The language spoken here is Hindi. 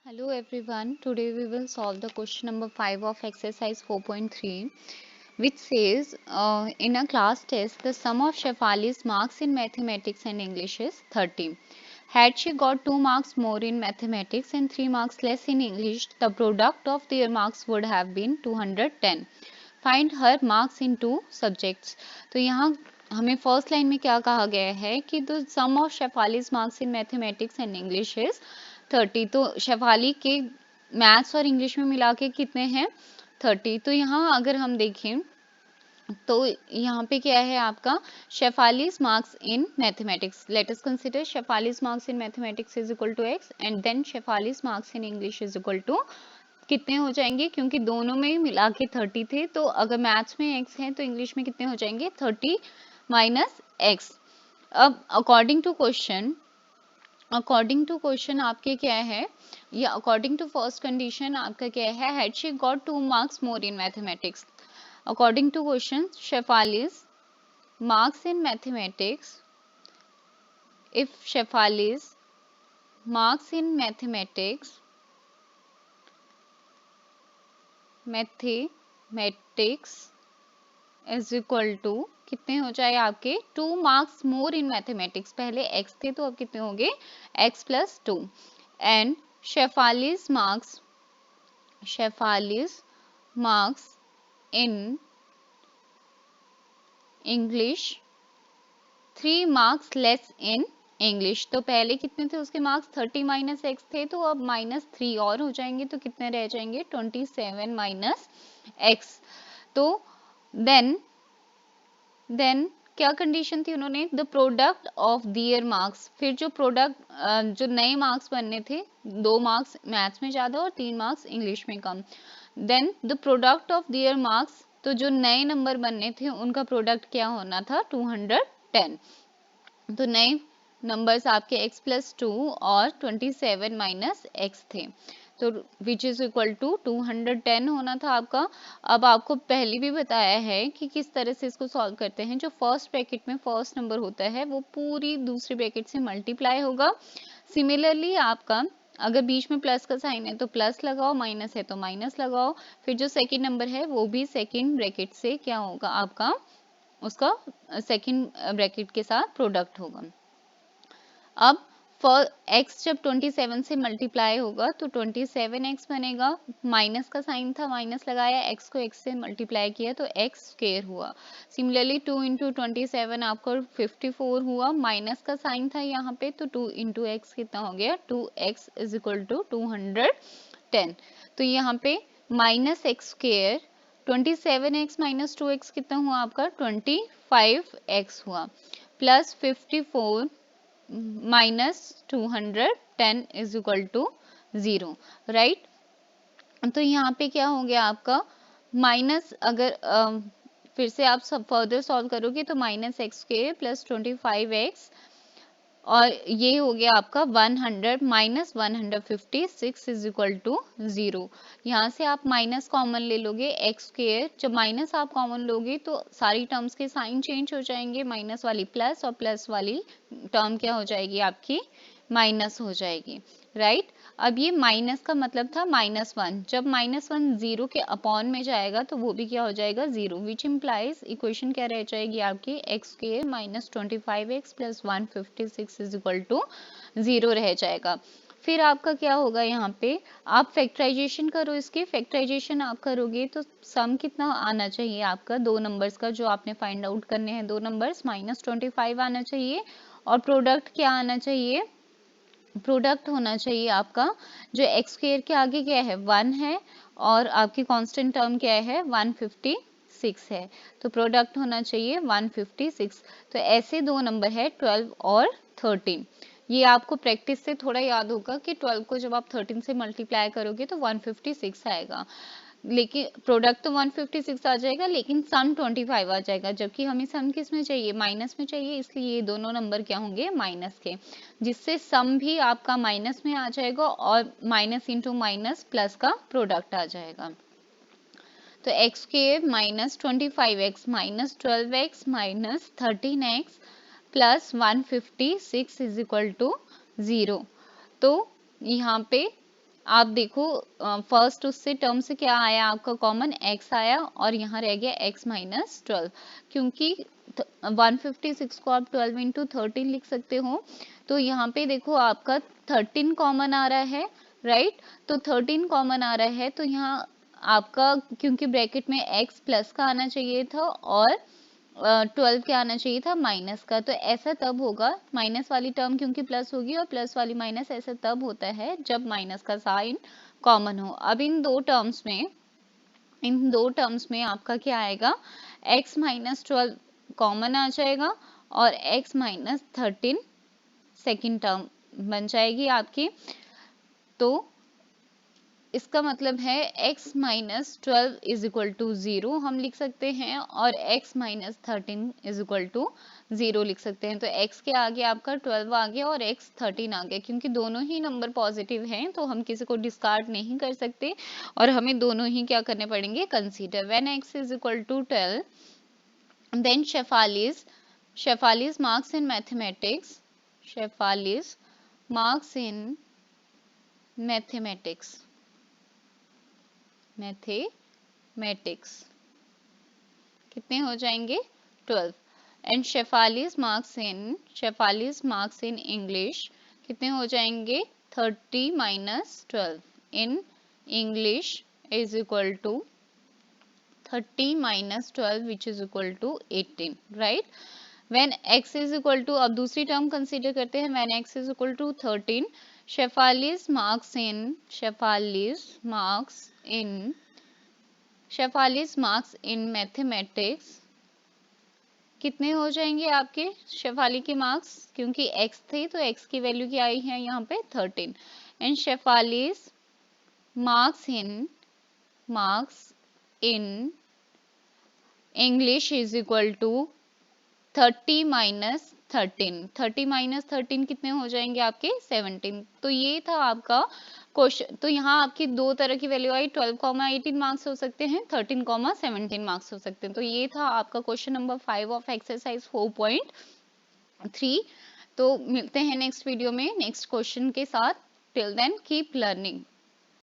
Hello everyone, today we will solve the question number 5 of exercise 4.3, which says in a class test the sum of Shefali's marks in mathematics and English is 30. Had she got 2 marks more in mathematics and 3 marks less in English, the product of their marks would have been 210. Find her marks in two subjects. तो यहाँ हमें फर्स्ट लाइन में क्या कहा गया है कि the sum of Shefali's marks in mathematics and English is 30. तो शेफाली के मैथ्स और इंग्लिश में मिला के कितने हैं 30. तो यहाँ अगर हम देखें तो यहाँ पे क्या है आपका Shefali's marks in mathematics. Let us consider Shefali's marks in mathematics is equal to x and then Shefali's marks in English is equal to कितने हो जाएंगे, क्योंकि दोनों में मिला के 30 थे. तो अगर मैथ्स में x है तो इंग्लिश में कितने हो जाएंगे 30 माइनस x. अब अकॉर्डिंग टू क्वेश्चन आपके क्या है, या अकॉर्डिंग टू फर्स्ट कंडीशन आपका क्या है, had she got 2 marks more in mathematics. According to question Shefali's marks in mathematics, if Shefali's marks in mathematics is equal to कितने हो जाए आपके 2 मार्क्स मोर इन मैथमेटिक्स. पहले x थे तो अब कितने होंगे x plus 2. And Shefali's marks in English 3 marks less in English. तो पहले कितने थे उसके मार्क्स 30 माइनस एक्स थे, तो अब -3 और हो जाएंगे तो कितने रह जाएंगे 27 माइनस एक्स. तो देन क्या कंडीशन थी उन्होंने, the product of their marks. फिर जो जो नए मार्क्स बनने थे, 2 मार्क्स मैथ्स में ज्यादा और 3 मार्क्स इंग्लिश में कम. Then the product of their marks, तो जो नए नंबर बनने थे उनका प्रोडक्ट क्या होना था 210. तो नए नंबर्स आपके x प्लस 2 और 27 माइनस एक्स थे, तो विच इज इक्वल टू 210 होना था आपका. अब आपको पहले भी बताया है कि किस तरह से इसको सॉल्व करते हैं. जो फर्स्ट ब्रैकेट में फर्स्ट नंबर होता है वो पूरी दूसरी ब्रैकेट से मल्टीप्लाई होगा. सिमिलरली आपका अगर बीच में प्लस का साइन है तो प्लस लगाओ, माइनस है तो माइनस लगाओ. फिर जो सेकंड नंबर है वो भी सेकंड ब्रैकेट से क्या होगा आपका, उसका सेकंड ब्रैकेट के साथ प्रोडक्ट होगा. अब फॉर x जब 27 से मल्टीप्लाई होगा तो 27x बनेगा. माइनस का साइन था, माइनस लगाया, x को x से मल्टीप्लाई किया तो x स्क्वायर हुआ. सिमिलरली 2 इंटू 27 आपको 54 हुआ. माइनस का साइन था यहाँ पे तो 2 इंटू एक्स कितना हो गया 2x इज इक्वल टू 210. तो यहाँ पे minus x square 27x minus 2x कितना हुआ आपका 25x हुआ, plus 54 minus 210 is equal to 0. Right. तो यहाँ पे क्या हो गया आपका माइनस, अगर फिर से आप सब फर्दर सॉल्व करोगे तो माइनस एक्स के प्लस 25x और ये हो गया आपका 100 माइनस 156 इज इक्वल टू 0. यहाँ से आप माइनस कॉमन ले लोगे एक्स स्क्वायर. जब माइनस आप कॉमन लोगे तो सारी टर्म्स के साइन चेंज हो जाएंगे, माइनस वाली प्लस और प्लस वाली टर्म क्या हो जाएगी आपकी माइनस हो जाएगी. राइट. अब ये माइनस का मतलब था -1. जब -1 0 के अपॉन में जाएगा तो वो भी क्या हो जाएगा 0, विच इम्प्लाइज इक्वेशन क्या रह जाएगी आपकी x square minus 25x plus 156 is equal to 0 रह जाएगा. फिर आपका क्या होगा, यहाँ पे आप फैक्टराइजेशन करो. इसके फैक्टराइजेशन आप करोगे तो सम कितना आना चाहिए आपका, 2 नंबर्स का जो आपने फाइंड आउट करने हैं 2 नंबर्स, -25 आना चाहिए. और प्रोडक्ट क्या आना चाहिए, प्रोडक्ट होना चाहिए आपका जो एक्स स्क्वायर के आगे क्या है 1 है और आपकी कांस्टेंट टर्म क्या है 156 है. तो प्रोडक्ट होना चाहिए 156. तो ऐसे 2 नंबर है 12 और 13. ये आपको प्रैक्टिस से थोड़ा याद होगा कि 12 को जब आप 13 से मल्टीप्लाई करोगे तो 156 आएगा, लेकिन प्रोडक्ट तो 156 आ जाएगा लेकिन सम 25 आ जाएगा, जबकि हमें सम किस में चाहिए माइनस में चाहिए, इसलिए ये दोनों नंबर क्या होंगे माइनस के, जिससे सम भी आपका माइनस में आ जाएगा और माइनस इंटू माइनस प्लस का प्रोडक्ट आ जाएगा. तो x square minus 25x minus 12x minus 13x plus 156 is equal to 0. तो यहाँ पे आप देखो फर्स्ट उससे टर्म से क्या आया आपका कॉमन, x आया और यहाँ रह गया x माइनस 12, क्योंकि 156 को आप 12 इंटू 13 लिख सकते हो, तो यहाँ पे देखो आपका 13 कॉमन आ रहा है, राइट। तो 13 कॉमन आ रहा है, तो यहाँ आपका क्योंकि ब्रैकेट में x प्लस का आना चाहिए था और 12 क्या आना चाहिए था, माइनस का। तो ऐसा तब होगा, माइनस वाली टर्म क्योंकि प्लस होगी और प्लस वाली माइनस, ऐसा तब होता है जब माइनस का साइन कॉमन हो। अब इन दो टर्म्स में आपका क्या आएगा, x माइनस 12 कॉमन आ जाएगा और x माइनस 13 सेकेंड टर्म बन जाएगी आपकी। तो इसका मतलब है x minus 12 is equal to 0 हम लिख सकते हैं और x minus 13 is equal to 0 लिख सकते हैं। तो x के आगे आपका 12 आ गया और x 13 आ गया, क्योंकि दोनों ही नंबर पॉजिटिव हैं तो हम किसी को डिस्कार्ड नहीं कर सकते और हमें दोनों ही क्या करने पड़ेंगे, consider. When x is equal to 12, then Shefali's marks in mathematics, Shefali's marks in mathematics कितने हो जाएंगे, 12। And Shefali's marks in English कितने हो जाएंगे, 30 minus 12 in English is equal to 30 minus 12 which is equal to 18, right. When x is equal to, अब दूसरी टर्म कंसीडर करते हैं, when x is equal to 13, Shefali's marks in mathematics कितने हो जाएंगे आपके, शेफाली के मार्क्स क्योंकि x थे तो x की वैल्यू क्या आई है यहाँ पे 13। And Shefali's marks in English is equal to 30 minus 13 कितने हो जाएंगे आपके, 17। तो ये था आपका क्वेश्चन। तो यहाँ आपकी दो तरह की वैल्यू आई, 12, 18 मार्क्स हो सकते हैं, 13, 17 मार्क्स हो सकते हैं। तो ये था आपका क्वेश्चन नंबर 5 ऑफ एक्सरसाइज 4.3। तो मिलते हैं नेक्स्ट वीडियो में नेक्स्ट क्वेश्चन के साथ। Till then keep learning.